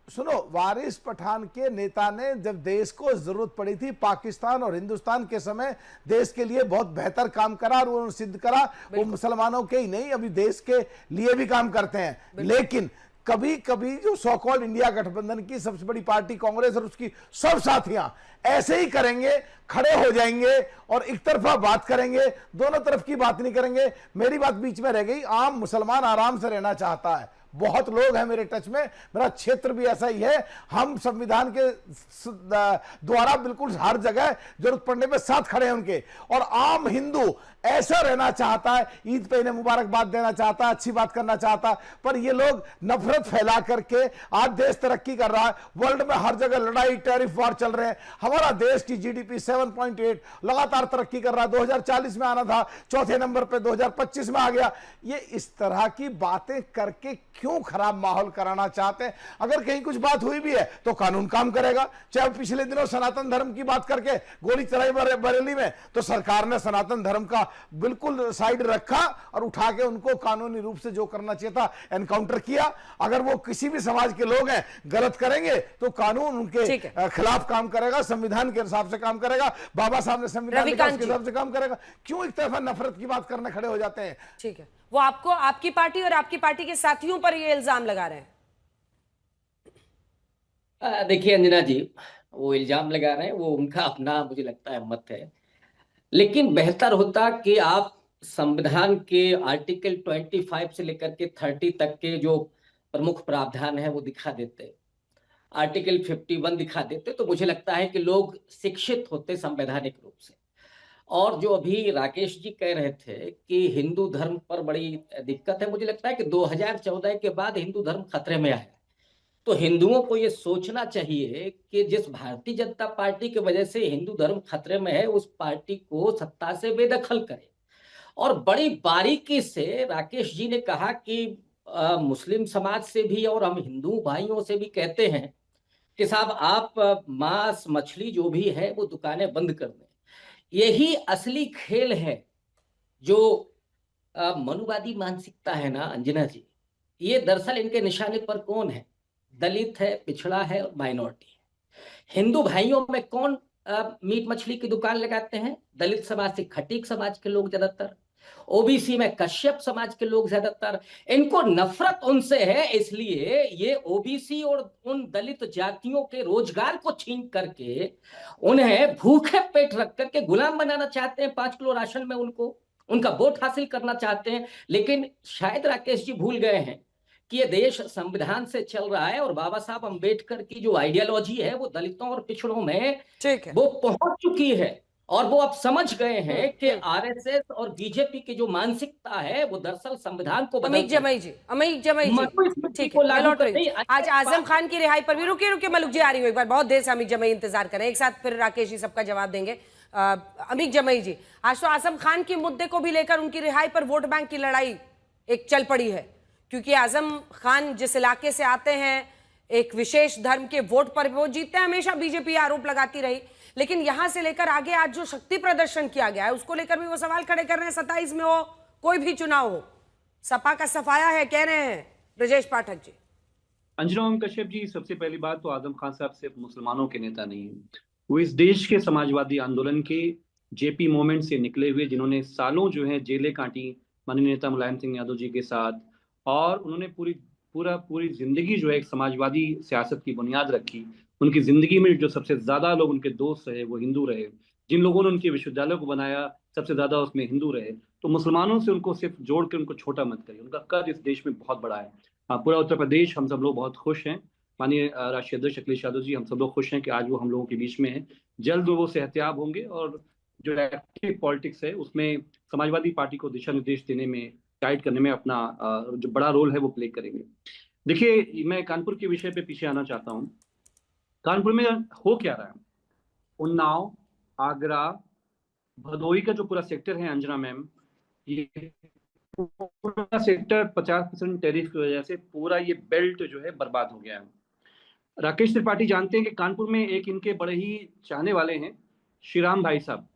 सुनो, वारिस पठान के नेता ने जब देश को जरूरत पड़ी थी पाकिस्तान और हिंदुस्तान के समय देश के लिए बहुत बेहतर काम करा और उन्होंने सिद्ध करा। वो मुसलमानों के ही नहीं, अभी देश के लिए भी काम करते हैं। लेकिन कभी कभी जो सो कॉल्ड इंडिया गठबंधन की सबसे बड़ी पार्टी कांग्रेस और उसकी सब साथियां ऐसे ही करेंगे, खड़े हो जाएंगे और एक तरफा बात करेंगे, दोनों तरफ की बात नहीं करेंगे। मेरी बात बीच में रह गई। आम मुसलमान आराम से रहना चाहता है। बहुत लोग हैं मेरे टच में, मेरा क्षेत्र भी ऐसा ही है। हम संविधान के द्वारा बिल्कुल हर जगह जरूरत पड़ने पे साथ खड़े हैं उनके। और आम हिंदू ऐसा रहना चाहता है, ईद पे इन्हें मुबारकबाद देना चाहता है, अच्छी बात करना चाहता है। पर ये लोग नफरत फैला करके, आज देश तरक्की कर रहा है, वर्ल्ड में हर जगह लड़ाई, टैरिफ वार चल रहे हैं। हमारा देश की जीडीपी 7.8 लगातार तरक्की कर रहा है। 2040 में आना था, चौथे नंबर पे 2025 में आ गया। ये इस तरह की बातें करके क्यों खराब माहौल कराना चाहते हैं? अगर कहीं कुछ बात हुई भी है तो कानून काम करेगा। चाहे पिछले दिनों सनातन धर्म की बात करके गोली चलाई बरेली में, तो सरकार ने सनातन धर्म का बिल्कुल साइड रखा और उठा के उनको कानूनी रूप से जो करना चाहिए था एनकाउंटर किया। अगर वो किसी भी समाज के लोग हैं, गलत करेंगे तो कानून उनके खिलाफ काम करेगा, संविधान के हिसाब से काम करेगा, बाबा साहब ने संविधान के हिसाब से काम करेगा। क्यों एक तरफा नफरत की बात करने खड़े हो जाते हैं? ठीक है, वो आपको, आपकी पार्टी और आपकी पार्टी के साथियों पर ये इल्जाम लगा रहे हैं। देखिए अंजना जी, वो इल्जाम लगा रहे हैं, वो उनका अपना मुझे लगता है मत है। लेकिन बेहतर होता कि आप संविधान के आर्टिकल 25 से लेकर के 30 तक के जो प्रमुख प्रावधान है वो दिखा देते, आर्टिकल 51 दिखा देते, तो मुझे लगता है कि लोग शिक्षित होते संवैधानिक रूप से। और जो अभी राकेश जी कह रहे थे कि हिंदू धर्म पर बड़ी दिक्कत है, मुझे लगता है कि 2014 के बाद हिंदू धर्म खतरे में आया। तो हिंदुओं को ये सोचना चाहिए कि जिस भारतीय जनता पार्टी की वजह से हिंदू धर्म खतरे में है, उस पार्टी को सत्ता से बेदखल करे। और बड़ी बारीकी से राकेश जी ने कहा कि मुस्लिम समाज से भी और हम हिंदू भाइयों से भी कहते हैं कि साहब आप मांस मछली जो भी है वो दुकानें बंद कर दें। यही असली खेल है जो मनुवादी मानसिकता है ना अंजना जी, ये दरअसल इनके निशाने पर कौन है? दलित है, पिछड़ा है और माइनॉरिटी है। हिंदू भाइयों में कौन मीट मछली की दुकान लगाते हैं? दलित समाज से खटीक समाज के लोग ज्यादातर, ओबीसी में कश्यप समाज के लोग ज्यादातर। इनको नफरत उनसे है, इसलिए ये ओबीसी और उन दलित जातियों के रोजगार को छीन करके उन्हें भूखे पेट रख करके गुलाम बनाना चाहते हैं। 5 किलो राशन में उनका वोट हासिल करना चाहते हैं। लेकिन शायद राकेश जी भूल गए हैं कि ये देश संविधान से चल रहा है और बाबा साहब अंबेडकर की जो आइडियोलॉजी है वो दलितों और पिछड़ों में वो पहुंच चुकी है। और वो अब समझ गए हैं कि आरएसएस और बीजेपी की जो मानसिकता है वो दरअसल संविधान को अमीक जमाई जी ठीक है, मैं लौट रही हूं। आज आजम खान की रिहाई पर भी रुके मलुक जी आ रही हूँ एक बार, बहुत देर से अमीक जमाई इंतजार करें, एक साथ फिर राकेश जी सबका जवाब देंगे। अमीक जमाई जी, आज तो आजम खान के मुद्दे को भी लेकर उनकी रिहाई पर वोट बैंक की लड़ाई एक चल पड़ी है, क्योंकि आजम खान जिस इलाके से आते हैं, एक विशेष धर्म के वोट पर वो जीतते हैं, हमेशा बीजेपी आरोप लगाती रही। लेकिन यहां से लेकर आगे आज जो शक्ति प्रदर्शन किया गया है उसको लेकर भी वो सवाल खड़े कर रहे हैं। 27 में हो, कोई भी चुनाव हो, सपा का सफाया है कह रहे हैं ब्रजेश पाठक जी। अंजना ओम कश्यप जी, सबसे पहली बात तो आजम खान साहब सिर्फ मुसलमानों के नेता नहीं है, वो इस देश के समाजवादी आंदोलन के जेपी मूवमेंट से निकले हुए, जिन्होंने सालों जो है जेलें काटी माननीय नेता मुलायम सिंह यादव जी के साथ, और उन्होंने पूरी जिंदगी जो है एक समाजवादी सियासत की बुनियाद रखी। उनकी जिंदगी में जो सबसे ज्यादा लोग उनके दोस्त रहे वो हिंदू रहे, जिन लोगों ने उनके विश्वविद्यालय को बनाया सबसे ज्यादा उसमें हिंदू रहे। तो मुसलमानों से उनको सिर्फ जोड़ के उनको छोटा मत करिए, उनका कद इस देश में बहुत बड़ा है। पूरा उत्तर प्रदेश हम सब लोग बहुत खुश हैं, माननीय राष्ट्रीय अध्यक्ष अखिलेश यादव जी, हम सब लोग खुश हैं कि आज वो हम लोगों के बीच में है। जल्द वो सेहतियाब होंगे और जो एक्टिव पॉलिटिक्स है उसमें समाजवादी पार्टी को दिशा निर्देश देने में, गाइड करने में अपना जो बड़ा रोल है वो प्ले करेंगे। देखिए, मैं कानपुर के विषय पे पीछे आना चाहता हूँ। कानपुर में हो क्या रहा है? उन्नाव, आगरा, भदोही का जो पूरा सेक्टर है अंजना मैम, ये पूरा सेक्टर 50% टैरिफ की वजह से पूरा ये बेल्ट जो है बर्बाद हो गया है। राकेश त्रिपाठी जानते हैं कि कानपुर में एक इनके बड़े ही चाहने वाले हैं, श्रीराम भाई साहब।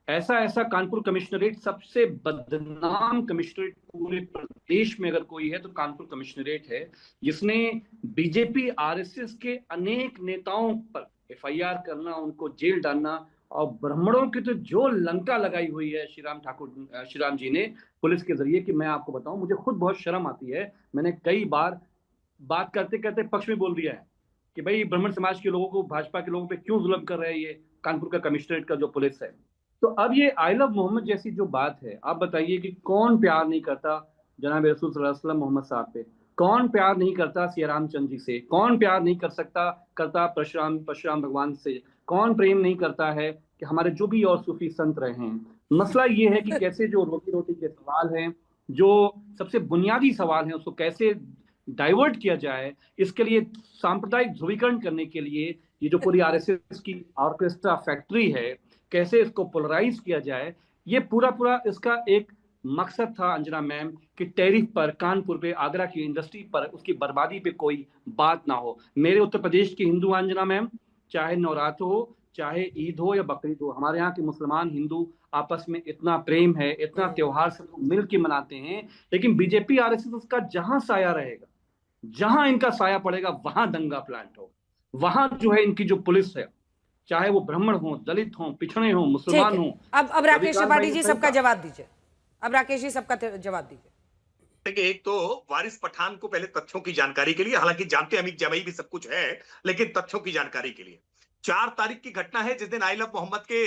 ऐसा कानपुर कमिश्नरेट सबसे बदनाम कमिश्नरेट पूरे प्रदेश में अगर कोई है तो कानपुर कमिश्नरेट है, जिसने बीजेपी आरएसएस के अनेक नेताओं पर एफआईआर करना, उनको जेल डालना, और ब्राह्मणों की तो जो लंका लगाई हुई है श्रीराम जी ने पुलिस के जरिए, कि मैं आपको बताऊं, मुझे खुद बहुत शर्म आती है। मैंने कई बार बात करते करते पक्ष में बोल दिया है कि भाई ब्राह्मण समाज के लोगों को, भाजपा के लोगों पे क्यों जुल्म कर रहे हैं ये कानपुर का कमिश्नरेट का जो पुलिस है। तो अब ये आई लव मोहम्मद जैसी जो बात है, आप बताइए कि कौन प्यार नहीं करता जनाब रसूल सल्लल्लाहु अलैहि वसल्लम मोहम्मद साहब पे? कौन प्यार नहीं करता सिया रामचंद्र जी से? कौन प्यार नहीं करता परशुराम भगवान से? कौन प्रेम नहीं करता है कि हमारे जो भी और सूफी संत रहे हैं? मसला ये है कि कैसे जो रोटी के सवाल हैं, जो सबसे बुनियादी सवाल हैं, उसको कैसे डाइवर्ट किया जाए। इसके लिए सांप्रदायिक ध्रुवीकरण करने के लिए ये जो पूरी आरएसएस की ऑर्केस्ट्रा फैक्ट्री है, कैसे इसको पोलराइज किया जाए, ये पूरा इसका एक मकसद था अंजना मैम, कि टैरिफ पर, कानपुर पे, आगरा की इंडस्ट्री पर, उसकी बर्बादी पे कोई बात ना हो। मेरे उत्तर प्रदेश के हिंदू अंजना मैम, चाहे नवरात्र हो, चाहे ईद हो या बकरीद हो, हमारे यहाँ के मुसलमान हिंदू आपस में इतना प्रेम है, इतना त्योहार सब मिल के मनाते हैं। लेकिन बीजेपी आरएसएस उसका जहां साया रहेगा, जहां इनका साया पड़ेगा, वहां दंगा प्लांट हो, वहां जो है इनकी जो पुलिस है, चाहे वो ब्राह्मण हो, दलित हो, पिछड़े हो, मुसलमान हो। अब राकेश त्रिपाठी जी सबका जवाब दीजिए। अब राकेश जी सबका जवाब दीजिए। देखिए, एक तो वारिस पठान को पहले तथ्यों की जानकारी के लिए, हालांकि जानते अमीक जमाई भी सब कुछ है, लेकिन तथ्यों की जानकारी के लिए 4 तारीख की घटना है, जिस दिन आई लव मोहम्मद के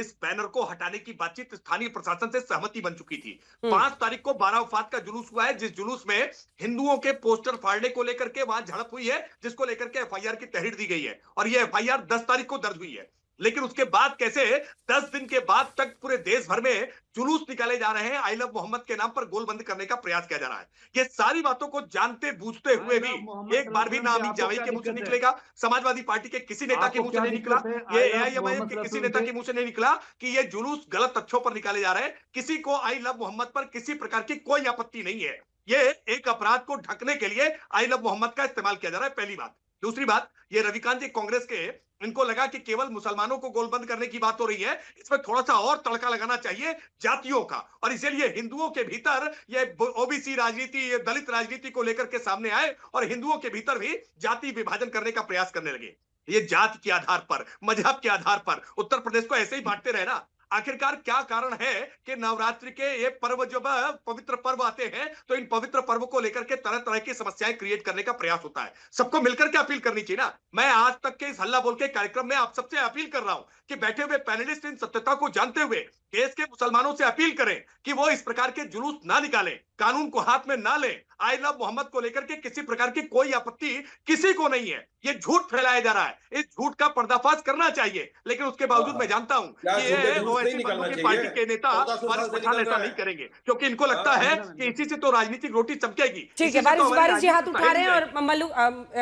इस बैनर को हटाने की बातचीत स्थानीय प्रशासन से सहमति बन चुकी थी। 5 तारीख को 12 वफात का जुलूस हुआ है, जिस जुलूस में हिंदुओं के पोस्टर फाड़ने को लेकर के वहां झड़प हुई है, जिसको लेकर के एफआईआर की तहरीर दी गई है, और यह एफआईआर 10 तारीख को दर्ज हुई है। लेकिन उसके बाद कैसे 10 दिन के बाद तक पूरे देश भर में जुलूस निकाले जा रहे हैं, आई लव मोहम्मद के नाम पर गोलबंद करने का प्रयास किया जा रहा है। ये सारी बातों को जानते बूझते हुए भी एक बार भी ना अमीक जमाई के मुंह से निकलेगा, समाजवादी पार्टी के किसी नेता के मुंह से नहीं निकला, ये एआईएमआईएम के किसी नेता के मुंह से नहीं निकला कि ये जुलूस गलत तथ्यों पर निकाले जा रहे हैं। किसी को आई लव मोहम्मद पर किसी प्रकार की कोई आपत्ति नहीं है। ये एक अपराध को ढकने के लिए आई लव मोहम्मद का इस्तेमाल किया जा रहा है, पहली बात। दूसरी बात, ये रविकांत जी कांग्रेस के, इनको लगा कि केवल मुसलमानों को गोलबंद करने की बात हो रही है, इसमें थोड़ा सा और तड़का लगाना चाहिए जातियों का, और इसीलिए हिंदुओं के भीतर ये ओबीसी राजनीति, ये दलित राजनीति को लेकर के सामने आए और हिंदुओं के भीतर भी जाति विभाजन करने का प्रयास करने लगे। ये जाति के आधार पर, मजहब के आधार पर उत्तर प्रदेश को ऐसे ही बांटते रहे ना। आखिरकार क्या कारण है कि नवरात्रि के ये पर्व, जब पवित्र पर्व आते हैं तो इन पवित्र पर्व को लेकर के तरह तरह की समस्याएं क्रिएट करने का प्रयास होता है। सबको मिलकर के अपील करनी चाहिए ना। मैं आज तक के इस हल्ला बोल के कार्यक्रम में आप सबसे अपील कर रहा हूं कि बैठे हुए पैनलिस्ट इन सत्यता को जानते हुए देश के मुसलमानों से अपील करें कि वो इस प्रकार के जुलूस ना निकालें, कानून को हाथ में ना लें। आई लव मोहम्मद को लेकर के किसी प्रकार की कोई आपत्ति किसी को नहीं है। ये झूठ फैलाया जा रहा है, इस झूठ का पर्दाफाश करना चाहिए, लेकिन उसके बावजूद मैं जानता हूं कि पार्टी के नेता वारिस पठान ऐसा नहीं करेंगे, क्योंकि इनको लगता है कि इसी से तो राजनीतिक रोटी चमकेगी। ठीक है, वारिस जी हाथ उठा रहे हैं और मल्लू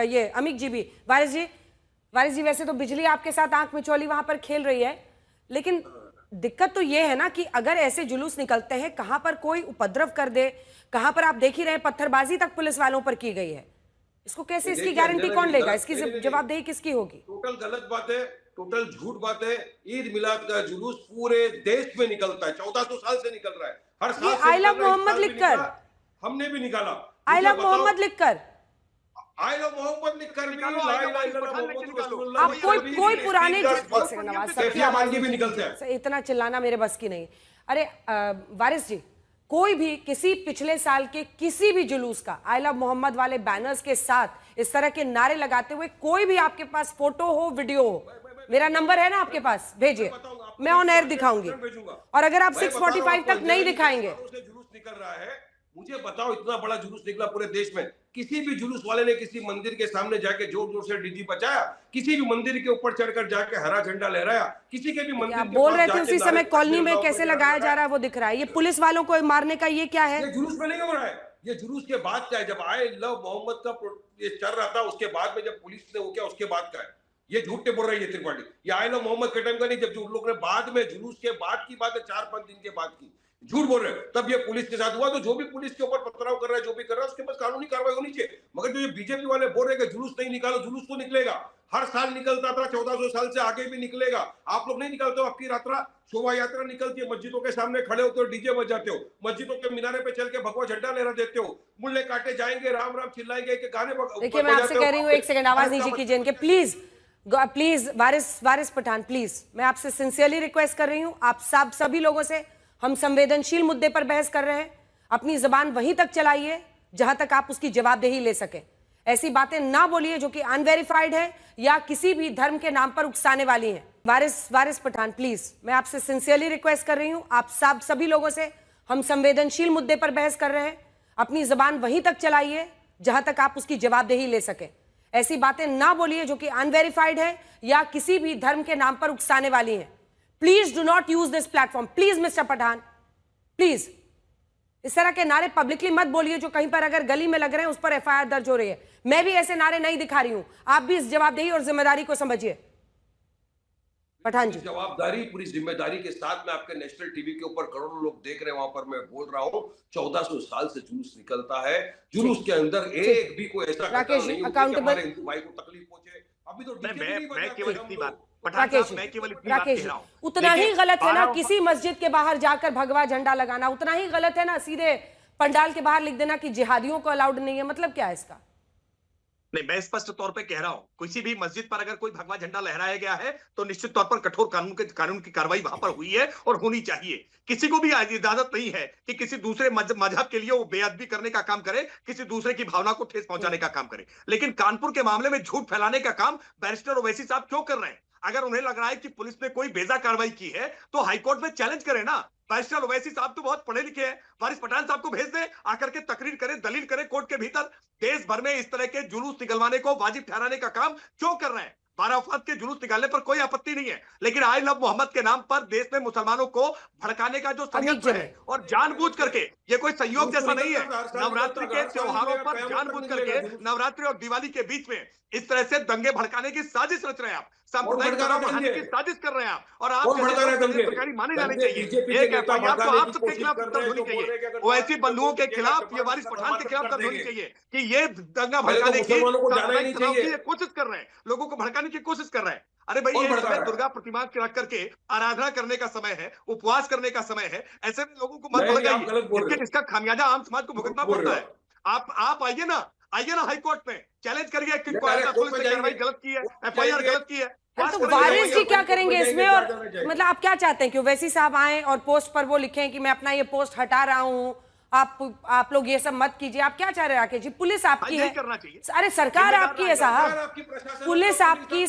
ये अमित जी भी। वारिस जी वैसे तो बिजली आपके साथ आंख मिचौली वहां पर खेल रही है, लेकिन दिक्कत तो ये है ना कि अगर ऐसे जुलूस निकलते हैं, कहां पर कोई उपद्रव कर दे, कहां पर आप देख ही रहे हैं पत्थरबाजी तक पुलिस वालों पर की गई है, इसको कैसे, इसकी गारंटी कौन लेगा, इसकी जवाबदेही किसकी होगी? टोटल गलत बात है, टोटल झूठ बात है। ईद मिलाद का जुलूस पूरे देश में निकलता है, 1400 साल से निकल रहा है, हर साल। आई लव मोहम्मद लिखकर हमने भी निकाला, आई लव मोहम्मद लिखकर, आई लव मोहम्मद लिखकर भी आप कोई पुराने भी निकलते हैं। इतना चिल्लाना मेरे बस की नहीं। अरे वारिस जी, कोई भी किसी पिछले साल के किसी भी जुलूस का आई लव मोहम्मद वाले बैनर्स के साथ इस तरह के नारे लगाते हुए कोई भी आपके पास फोटो हो, वीडियो हो, मेरा नंबर है ना आपके पास, भेजिए, मैं ऑन एयर दिखाऊंगी। और अगर आप 645 तक नहीं दिखाएंगे, जुलूस निकल रहा है, मुझे बताओ, इतना बड़ा जुलूस निकला पूरे देश में, किसी भी जुलूस वाले ने किसी मंदिर के सामने जाके जोर जोर से डीजी बजाया, किसी भी मंदिर के ऊपर चढ़कर जाके हरा झंडा लहराया, किसी के भी मंदिर आप बोल रहे थे उसी समय कॉलोनी में कैसे लगाया जा रहा है वो दिख रहा है। ये पुलिस वालों को मारने का ये क्या है? ये जुलूस में नहीं हो रहा है, ये जुलूस के बाद का है। जब आई लव मोहम्मद का ये चल रहा था, उसके बाद में जब पुलिस ने वो किया, उसके बाद का है। ये झूठे बोल रही है त्रिपाठी, ये आई लव मोहम्मद के टाइम का नहीं, जब उन लोग ने बाद में जुलूस के बाद की बात है, 4-5 दिन के बाद की, झूठ बोल रहे हैं, तब ये पुलिस के साथ हुआ। तो जो भी पुलिस के ऊपर पथराव कर रहा है, जो भी कर रहा है, उसके पास कानूनी कार्रवाई होनी चाहिए। मगर जो ये बीजेपी वाले बोल रहे हैं कि जुलूस नहीं निकालो, जुलूस तो निकलेगा, हर साल निकलता था, 1400 साल से आगे भी निकलेगा। आप लोग नहीं निकालते हो, आपकी यात्रा, शोभा यात्रा निकलती है, मस्जिदों के सामने खड़े होते हो, डीजे बजाते हो, मस्जिदों के मीनारे पे चल के भगवा झंडा लहरा देते हो, मुल्ले काटे जाएंगे, राम राम चिल्लाएंगे, के गाने। देखिए, मैं आपसे कह रही हूँ, एक सेकंड आवाज नीचे कीजिए इनके, प्लीज वारिस पठान, प्लीज, मैं आपसे सिंसियरली रिक्वेस्ट कर रही हूँ, आप सब सभी लोगों से, हम संवेदनशील मुद्दे पर बहस कर रहे हैं, अपनी जबान वहीं तक चलाइए जहां तक आप उसकी जवाबदेही ले सके। ऐसी बातें ना बोलिए जो कि अनवेरिफाइड है या किसी भी धर्म के नाम पर उकसाने वाली हैं। वारिस पठान, प्लीज, मैं आपसे सिंसियरली रिक्वेस्ट कर रही हूं, आप सब सभी लोगों से, हम संवेदनशील मुद्दे पर बहस कर रहे हैं, अपनी जबान वहीं तक चलाइए जहां तक आप उसकी जवाबदेही ले सके। ऐसी बातें ना बोलिए जो कि अनवेरिफाइड है या किसी भी धर्म के नाम पर उकसाने वाली हैं। Please do not use this platform, please mister Pathan, please इस तरह के नारे पब्लिकली मत बोलिए जो कहीं पर अगर गली में लग रहे हैं उस पर एफआईआर दर्ज हो रही है। मैं भी ऐसे नारे नहीं दिखा रही हूं, आप भी इस जवाबदेही और जिम्मेदारी को समझिए। पठान जी, जवाबदारी, पूरी जिम्मेदारी के साथ में आपके नेशनल टीवी के ऊपर करोड़ों लोग देख रहे हैं, वहां पर मैं बोल रहा हूं, 1400 साल से जुलूस निकलता है, जुलूस के अंदर एक भी कोई ऐसा घटना नहीं होती कि हमारे हिंदू भाई को तकलीफ पहुंचे। अभी तो मैं केवल इतनी बात, राकेश, उतना ही गलत है ना किसी मस्जिद के बाहर जाकर भगवा झंडा लगाना, उतना ही गलत है ना सीधे पंडाल के बाहर लिख देना कि जिहादियों को अलाउड नहीं है। मतलब क्या है इसका? नहीं, मैं स्पष्ट तौर पे कह रहा हूं, किसी भी मस्जिद पर अगर कोई भगवा झंडा लहराया गया है तो निश्चित तौर पर कठोर कानून की कार्रवाई वहां पर हुई है और होनी चाहिए। किसी को भी इजाजत नहीं है कि किसी दूसरे मजहब के लिए वो बेअदबी करने का काम करे, किसी दूसरे की भावना को ठेस पहुंचाने का काम करे। लेकिन कानपुर के मामले में झूठ फैलाने का काम बैरिस्टर ओवैसी साहब क्यों कर रहे हैं? अगर उन्हें लग रहा है कि पुलिस ने कोई बेजा कार्रवाई की है तो हाईकोर्ट में चैलेंज करें ना। बैरिस्टर ओवैसी साहब तो बहुत पढ़े लिखे हैं, वारिस पठान साहब को भेज दें, आकर के तकरीर करें, दलील करें कोर्ट के भीतर। देश भर में इस तरह के जुलूस निकलवाने को वाजिब ठहराने का काम क्यों कर रहे हैं? बाराफत के जुलूस निकालने पर कोई आपत्ति नहीं है, लेकिन आई लव मोहम्मद के नाम पर देश में मुसलमानों को भड़काने का जो षड्यंत्र है और जानबूझ करके, ये कोई संयोग जैसा नहीं है, नवरात्रि के त्योहारों पर जानबूझ करके नवरात्रि और दिवाली के बीच में इस तरह से दंगे भड़काने की साजिश रच रहे हैं आप, सांप्रदायिक तनाव बढ़ाने की साजिश कर रहे हैं आप, और आप सरकारी माने जाने चाहिए। एक एफआईआर तो आप सबके खिलाफ दर्ज होनी चाहिए, ओवैसी बंधुओं के खिलाफ, ये वारिस पठान के खिलाफ दर्ज होनी चाहिए कि ये दंगा भड़काने की कोशिश कर रहे हैं, लोगों को भड़काने की कोशिश कर रहे हैं। अरे भाई, ये दुर्गा प्रतिमा रख करके आराधना करने का समय है, उपवास करने का समय है, ऐसे में लोगों को मत भड़काइए, इसका खामियाजा आम समाज को भुगतना पड़ता है। आप आइए ना हाई कोर्ट में चैलेंज करिए कि पुलिस ने कार्रवाई गलत की है, एफआईआर गलत की है। तो वारिस जी क्या करेंगे इसमें? और मतलब आप क्या चाहते हैं कि ओवैसी साहब आए और पोस्ट पर वो लिखें कि मैं अपना ये पोस्ट हटा रहा हूँ, आप लोग ये सब मत कीजिए? आप क्या चाह रहे हैं राकेश जी? पुलिस आपकी है, अरे सरकार आपकी है साहब, पुलिस आपकी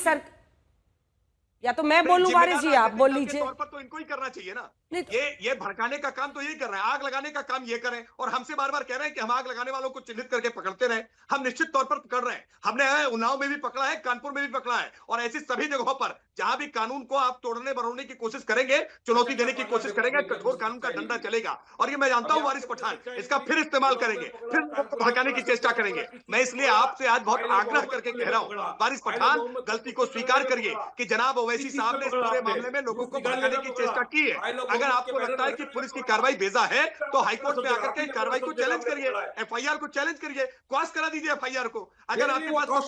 या तो मैं बोलूं वारिस जी, आप बोल लीजिए। तौर पर तो इनको ही करना चाहिए ना, ये भड़काने का काम तो यही कर रहे हैं, आग लगाने का काम ये करें, और हमसे बार बार कह रहे हैं कि हम आग लगाने वालों को चिन्हित करके पकड़ते रहे। हम निश्चित तौर पर पकड़ रहे हैं, हमने उन्नाव में भी पकड़ा है, कानपुर में भी पकड़ा है, और ऐसी सभी जगहों पर जहां भी कानून को आप तोड़ने बढ़ोने की कोशिश करेंगे, चुनौती देने की कोशिश करेंगे, कठोर कानून का डंडा चलेगा। और ये मैं जानता हूं वारिस पठान इसका फिर इस्तेमाल करेंगे, फिर भड़काने की चेष्टा करेंगे। मैं इसलिए आपसे आज बहुत आग्रह करके कह रहा हूं, वारिस पठान गलती को स्वीकार करिए कि जनाब ओवैसी साहब ने इस पूरे मामले में लोगों को भड़काने की चेष्टा की है। अगर आपको लगता है कि पुलिस की कार्रवाई बेजा है, तो हाईकोर्ट में आकर के कार्रवाई को चैलेंज करिए, एफआईआर को चैलेंज करिए, क्वाश करा दीजिए एफआईआर को। अगर आपके पास वहां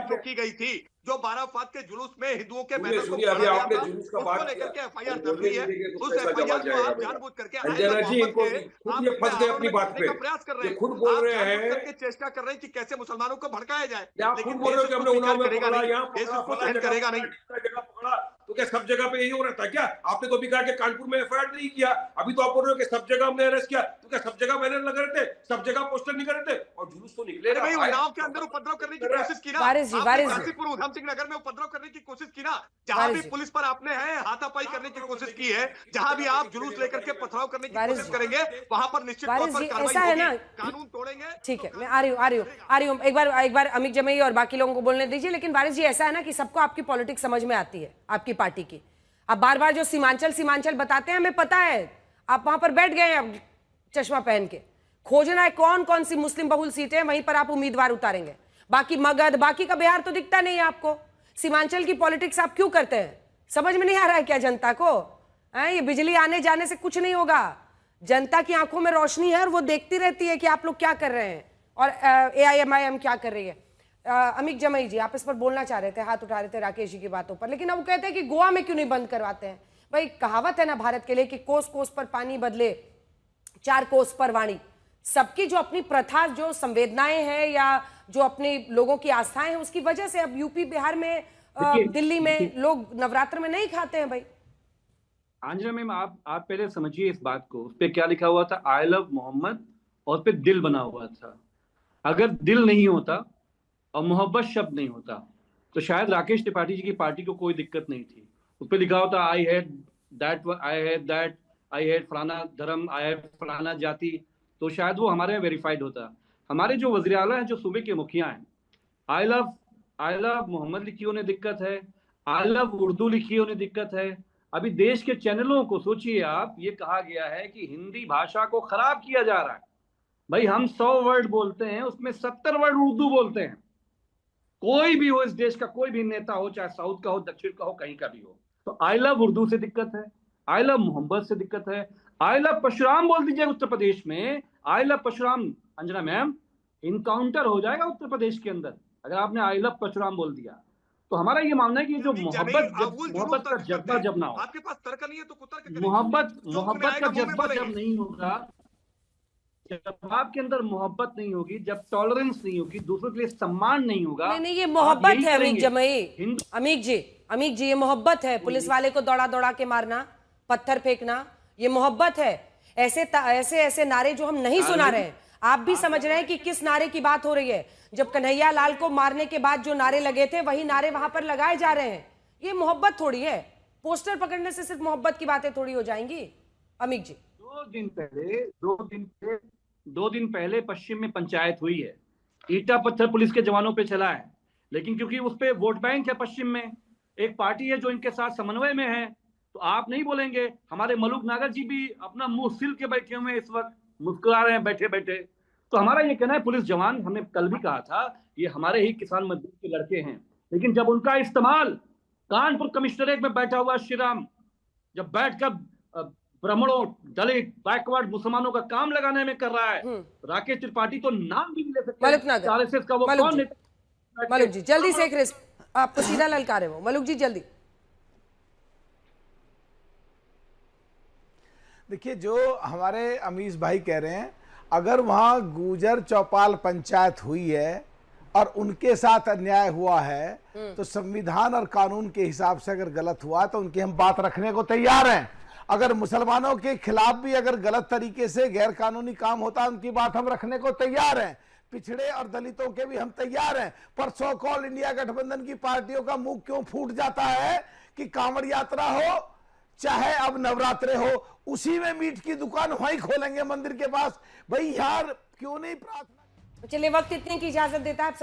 पर की गई थी जो बाराफत के जुलूस में हिंदुओं के बैनर को लेकर के एफआईआर दर्ज हुई है, उस एफआईआर को आप जानबूझ करके अपनी बात पे प्रयास कर रहे हैं, खुद बोल रहे हैं, चेष्टा कर रहे हैं कि कैसे मुसलमानों को भड़काया जाए, लेकिन बोल रहे हो कि हमने उन्नाव में करेगा नहीं। तो क्या सब जगह पे यही हो रहा था क्या? आपने तो अभी कहा कि कानपुर में एफआईआर नहीं किया, अभी तो आप बोल रहे हो कि सब जगह हमने अरेस्ट किया। तो क्या सब जगह बैनर लग रहे थे, सब जगह पोस्टर निकल रहे थे, और जुलूस तो निकले? भाई उन्नाव के अंदर उपद्रव करने की कोशिश की ना, गाजीपुर उधम सिंह नगर में उपद्रव करने की कोशिश की ना, जहां भी पुलिस पर आपने है हाथापाई करने की कोशिश की है, जहां भी आप जुलूस लेकर के पथराव करने की कोशिश करेंगे, वहां पर निश्चित तौर पर कार्रवाई होगी, कानून तोड़ेंगे। ठीक है, मैं आ रही हूँ। एक बार अमित जमई और बाकी लोगों को बोलने दीजिए। लेकिन वारिस जी, ऐसा है ना कि सबको आपकी पॉलिटिक्स समझ में आती है, आपकी पार्टी की। अब बार बार जो सीमांचल बताते हैं, हमें पता है, आप वहां पर बैठ गए हैं चश्मा पहन के। खोजना है कौन कौन सी मुस्लिम बहुल सीटें, वहीं पर आप उम्मीदवार उतारेंगे। बाकी मगध, बाकी का बिहार तो दिखता नहीं है आपको। सीमांचल की पॉलिटिक्स आप क्यों करते हैं? समझ में नहीं आ रहा है क्या जनता को? ये बिजली आने जाने से कुछ नहीं होगा। जनता की आंखों में रोशनी है और वो देखती रहती है कि आप लोग क्या कर रहे हैं और AIMIM क्या कर रही है। अमित जमई जी, आप इस पर बोलना चाह रहे थे, हाथ उठा रहे थे राकेश जी की बातों पर, लेकिन अब वो कहते हैं कि गोवा में क्यों नहीं बंद करवाते हैं? भाई कहावत है ना भारत के लिए कि कोस कोस पर पानी बदले 4 कोस पर वाणी। सबकी जो अपनी प्रथा, जो संवेदनाएं हैं या जो अपने लोगों की आस्थाएं हैं, उसकी वजह से अब यूपी बिहार में दिल्ली में लोग नवरात्र में नहीं खाते हैं। भाई आंजना मैम, आप पहले समझिए इस बात को। उस पर क्या लिखा हुआ था? आई लव मोहम्मद, और उस पर दिल बना हुआ था। अगर दिल नहीं होता और मोहब्बत शब्द नहीं होता तो शायद राकेश त्रिपाठी जी की पार्टी को कोई दिक्कत नहीं थी। उस पर लिखा होता I hate that, I hate फलाना धर्म, आई हेट फलाना जाति, तो शायद वो हमारे वेरीफाइड होता। हमारे जो वज़ीर आला हैं, जो सूबे के मुखिया हैं, आई लव मोहम्मद लिखी उन्हें दिक्कत है, आई लव उर्दू लिखी उन्हें दिक्कत है। अभी देश के चैनलों को सोचिए आप, ये कहा गया है कि हिंदी भाषा को खराब किया जा रहा है। भाई हम 100 वर्ड बोलते हैं, उसमें 70 वर्ड उर्दू बोलते हैं। कोई भी हो इस देश का, कोई भी नेता हो, चाहे साउथ का हो, दक्षिण का हो, कहीं का भी हो, तो आई लव उर्दू से दिक्कत है, आई लव मोहम्मद से दिक्कत है। आई लव परशुराम बोल दीजिए उत्तर प्रदेश में, I love Parshuram, Anjana ma'am, encounter हो जाएगा उत्तर प्रदेश के अंदर अगर आपने आई लव परशुराम बोल दिया। तो हमारा ये मानना है कि जो मोहब्बत का जज्बा जब ना हो, आपके पास तर्क नहीं है तो कुतर के मोहब्बत का जज्बा जब नहीं होगा, जब आपके अंदर मोहब्बत नहीं होगी, जब टॉलरेंस नहीं होगी, दूसरों के लिए सम्मान नहीं होगा। नहीं, ये मोहब्बत है अमित जमई। अमित जी, ये मोहब्बत है। पुलिस वाले को दौड़ा के मारना, पत्थर फेंकना, ये मोहब्बत है। ऐसे नारे जो हम नहीं सुना रहे हैं, आप भी समझ रहे हैं कि किस नारे की बात हो रही है। जब कन्हैया लाल को मारने के बाद जो नारे लगे थे, वही नारे वहां पर लगाए जा रहे हैं। ये मोहब्बत थोड़ी है। पोस्टर पकड़ने से सिर्फ मोहब्बत की बातें थोड़ी हो जाएंगी। अमित जी, 2 दिन पहले पश्चिम में पंचायत हुई है। ईटा पत्थर पुलिस के जवानों पे चला है, लेकिन क्योंकि उस पे वोट बैंक है, पश्चिम में एक पार्टी है जो इनके साथ समन्वय में है, तो आप नहीं बोलेंगे। हमारे मलूक नागर जी भी अपना मुंह सिल के बैठे हुए हैं, इस वक्त मुस्कुरा रहे हैं बैठे बैठे। तो हमारा ये कहना है, पुलिस जवान, हमने कल भी कहा था, ये हमारे ही किसान मजदूर के लड़के हैं, लेकिन जब उनका इस्तेमाल कानपुर कमिश्नरेट में बैठा हुआ श्रीराम जब बैठकर ब्राह्मणों, दलित, बैकवर्ड मुसलमानों का काम लगाने में कर रहा है, राकेश त्रिपाठी तो नाम भी नहीं ले सकते आरएसएस का वो कौन नेता। मलुक जी जल्दी से एक आपको सीधा ललकारे वो, मलुक जी जल्दी। देखिए, जो हमारे अमीश भाई कह रहे हैं, अगर वहां गुजर चौपाल पंचायत हुई है और उनके साथ अन्याय हुआ है, तो संविधान और कानून के हिसाब से अगर गलत हुआ तो उनकी हम बात रखने को तैयार हैं। अगर मुसलमानों के खिलाफ भी अगर गलत तरीके से गैर कानूनी काम होता है, उनकी बात हम रखने को तैयार हैं। पिछड़े और दलितों के भी हम तैयार हैं। पर सो कॉल इंडिया गठबंधन की पार्टियों का मुंह क्यों फूट जाता है कि कांवड़ यात्रा हो चाहे अब नवरात्रे हो, उसी में मीट की दुकान वहीं खोलेंगे मंदिर के पास। भाई यार क्यों नहीं प्रार्थना। चलिए, वक्त इतने की इजाजत देता है।